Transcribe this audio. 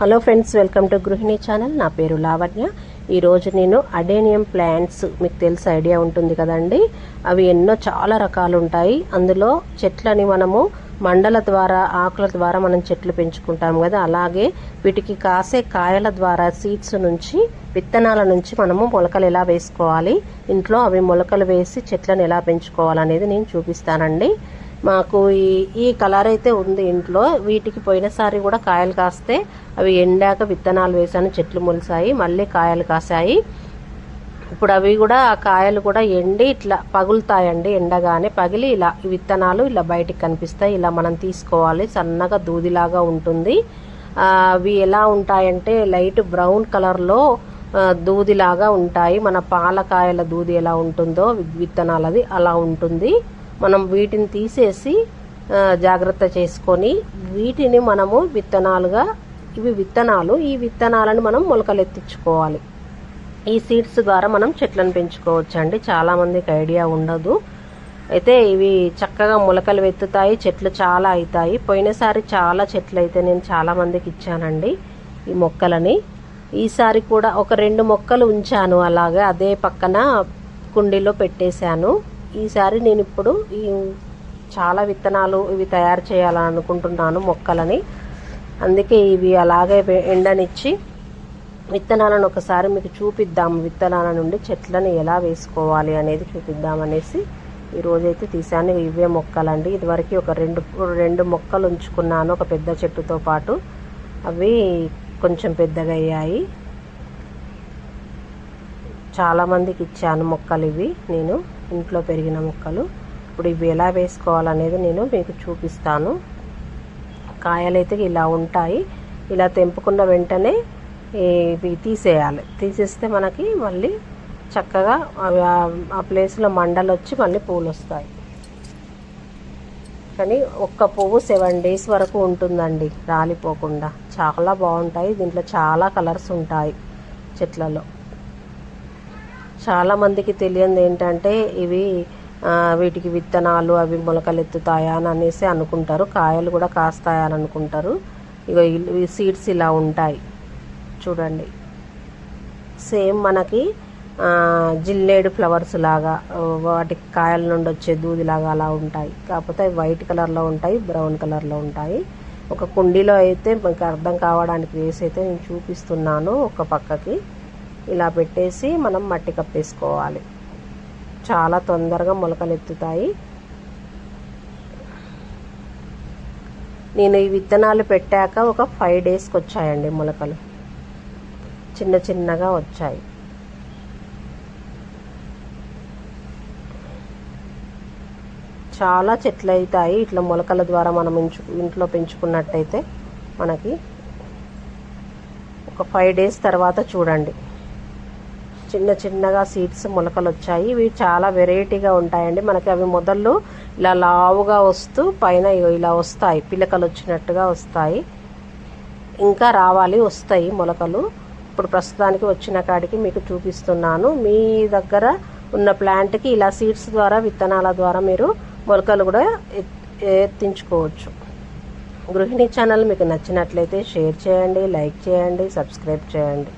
Hello friends, welcome to గృహిణి channel. నా పేరు లావణ్య. ఈరోజు నేను అడేనియం ప్లాంట్స్, మీకు తెలిసి ఐడియా ఉంటుంది కదండి, అవి ఎన్నో చాలా రకాలు ఉంటాయి. అందులో చెట్లని మనము మండల ద్వారా, ఆకుల ద్వారా మనం చెట్లు పెంచుకుంటాం కదా, అలాగే వీటికి కాసే కాయల ద్వారా సీడ్స్ నుంచి, విత్తనాల నుంచి మనము మొలకలు ఎలా వేసుకోవాలి, ఇంట్లో అవి మొలకలు వేసి చెట్లను ఎలా పెంచుకోవాలనేది నేను చూపిస్తానండి. మాకు ఈ కలర్ అయితే ఉంది ఇంట్లో. వీటికి పోయినసారి కూడా కాయలు కాస్తే అవి ఎండాక విత్తనాలు వేసాను, చెట్లు మొలిసాయి, మళ్ళీ కాయలు కాసాయి. ఇప్పుడు అవి కూడా, ఆ కాయలు కూడా ఎండి ఇట్లా పగులుతాయండి. ఎండగానే పగిలి ఇలా విత్తనాలు ఇలా బయటికి కనిపిస్తాయి. ఇలా మనం తీసుకోవాలి. సన్నగా దూదిలాగా ఉంటుంది. అవి ఎలా ఉంటాయంటే లైట్ బ్రౌన్ కలర్లో దూదిలాగా ఉంటాయి. మన పాలకాయల దూది ఎలా ఉంటుందో విత్తనాలది అలా ఉంటుంది. మనం వీటిని తీసేసి జాగ్రత్త చేసుకొని వీటిని మనము విత్తనాలుగా, ఇవి విత్తనాలు, ఈ విత్తనాలను మనం మొలకలెత్తించుకోవాలి. ఈ సీడ్స్ ద్వారా మనం చెట్లను పెంచుకోవచ్చు అండి. చాలామందికి ఐడియా ఉండదు. అయితే ఇవి చక్కగా మొలకలు వెత్తుతాయి, చెట్లు చాలా అవుతాయి. పోయినసారి చాలా చెట్లు అయితే నేను చాలామందికి ఇచ్చానండి ఈ మొక్కలని. ఈసారి కూడా ఒక 2 మొక్కలు ఉంచాను, అలాగే అదే పక్కన కుండీలో పెట్టేశాను. ఈసారి నేను ఇప్పుడు చాలా విత్తనాలు ఇవి తయారు చేయాలని అనుకుంటున్నాను మొక్కలని. అందుకే ఇవి అలాగే ఎండనిచ్చి విత్తనాలను ఒకసారి మీకు చూపిద్దాము. విత్తనాల నుండి చెట్లను ఎలా వేసుకోవాలి అనేది చూపిద్దామనేసి ఈరోజైతే తీసాను. ఇవే మొక్కలండి. ఇదివరకు ఒక రెండు మొక్కలు ఉంచుకున్నాను, ఒక పెద్ద చెట్టుతో పాటు. అవి కొంచెం పెద్దగా అయ్యాయి. చాలామందికి ఇచ్చాను మొక్కలు. ఇవి నేను ఇంట్లో పెరిగిన మొక్కలు. ఇప్పుడు ఇవి ఎలా వేసుకోవాలనేది నేను మీకు చూపిస్తాను. కాయలైతే ఇలా ఉంటాయి. ఇలా తెంపుకున్న వెంటనే ఇవి తీసేయాలి. తీసేస్తే మనకి మళ్ళీ చక్కగా ఆ ప్లేస్లో మండలు వచ్చి మళ్ళీ పూలు వస్తాయి. కానీ ఒక్క పువ్వు 7 days వరకు ఉంటుందండి రాలిపోకుండా. చాలా బాగుంటాయి. దీంట్లో చాలా కలర్స్ ఉంటాయి చెట్లలో. చాలామందికి తెలియదు ఏంటంటే ఇవి వీటికి విత్తనాలు అవి మొలకలెత్తుతాయా అని అనేసి అనుకుంటారు. కాయలు కూడా కాస్తాయా అని అనుకుంటారు. ఈ సీడ్స్ ఇలా ఉంటాయి చూడండి. సేమ్ మనకి జిల్లేడు ఫ్లవర్స్ లాగా, వాటికి కాయల నుండి వచ్చే దూదిలాగా అలా ఉంటాయి. కాకపోతే అవి వైట్ కలర్లో ఉంటాయి, బ్రౌన్ కలర్లో ఉంటాయి. ఒక కుండీలో అయితే మీకు అర్థం కావడానికి వేసి అయితే నేను చూపిస్తున్నాను. ఒక పక్కకి ఇలా పెట్టేసి మనం మట్టి కప్పేసుకోవాలి. చాలా తొందరగా మొలకలు ఎత్తుతాయి. నేను ఈ విత్తనాలు పెట్టాక ఒక 5 daysకి వచ్చాయండి మొలకలు. చిన్న చిన్నగా వచ్చాయి. చాలా చెట్లు అవుతాయి ఇట్లా మొలకల ద్వారా మనం ఇంట్లో పెంచుకున్నట్టయితే. మనకి ఒక 5 days తర్వాత చూడండి చిన్న చిన్నగా సీడ్స్ మొలకలు వచ్చాయి. ఇవి చాలా వెరైటీగా ఉంటాయండి. మనకి అవి మొదళ్ళు ఇలా లావుగా వస్తూ పైన ఇలా వస్తాయి, పిలకలు వచ్చినట్టుగా వస్తాయి. ఇంకా రావాలి, వస్తాయి మొలకలు. ఇప్పుడు ప్రస్తుతానికి వచ్చిన కాడికి మీకు చూపిస్తున్నాను. మీ దగ్గర ఉన్న ప్లాంట్కి ఇలా సీడ్స్ ద్వారా, విత్తనాల ద్వారా మీరు మొలకలు కూడా ఎత్తించుకోవచ్చు. గృహిణి ఛానల్ మీకు నచ్చినట్లయితే షేర్ చేయండి, లైక్ చేయండి, సబ్స్క్రైబ్ చేయండి.